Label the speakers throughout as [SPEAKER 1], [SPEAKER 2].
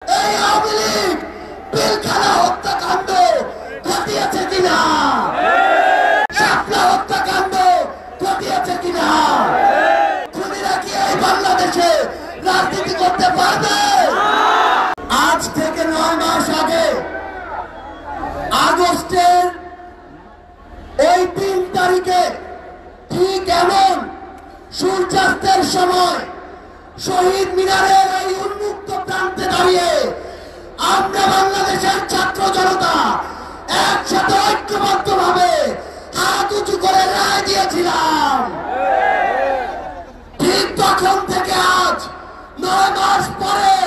[SPEAKER 1] এই আওয়ামী লীগ পিলখানা হত্যাকাণ্ড ঘটিয়েছে কিনা, শাপলা হত্যাকাণ্ড ঘটিয়েছে কিনা? খুনিরা কি এই বাংলাদেশে রাজনীতি করতে পারবে? আজ থেকে 9 মাস আগে আগস্টের ওই 3 তারিখে ঠিক এমন সূর্যাস্তের সময় শহীদ মিনারের এই উন্মুক্ত প্রান্তে দাঁড়িয়ে আমরা বাংলাদেশের ছাত্র জনতা একসাথে ঐক্যবদ্ধভাবে হাত উঁচু করে রায় দিয়েছিলাম। ঠিক তখন থেকে আজ 9 মাস পরে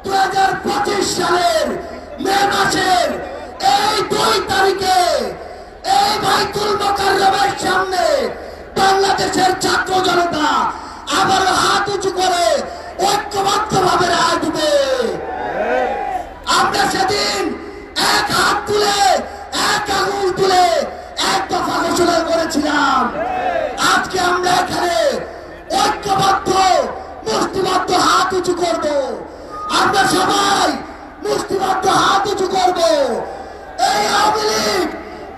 [SPEAKER 1] 2025 সালের মে মাসের এই 2 তারিখে এই বাইতুল মোকাররমের সামনে বাংলাদেশের ছাত্র জনতা আবারও হাত উঁচু করে ঐক্যবদ্ধভাবে রায় দিবে। আমরা সেদিন এক হাত তুলে এক আঙুল তুলে এক দফা ঘোষণা করেছিলাম। আজকে আমরা এখানে ঐক্যবদ্ধ মুষ্টিবদ্ধ হাত উঁচু করব। আমরা সবাই মুষ্টিবদ্ধ হাত উঁচু করব। এই আওয়ামী লীগ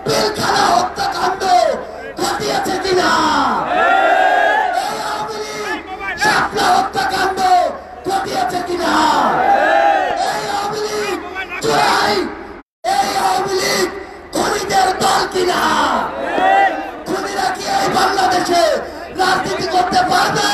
[SPEAKER 1] পিলখানা হত্যাকাণ্ড ঘটিয়েছে কিনা, এই আওয়ামী লীগ শাপলা হত্যাকাণ্ড ঘটিয়েছে কিনা, এই আওয়ামী লীগ চোরাই, এই আওয়ামী লীগ খুনিদের দল কিনা? খুনিরা কি এই বাংলাদেশে রাজনীতি করতে পারবে?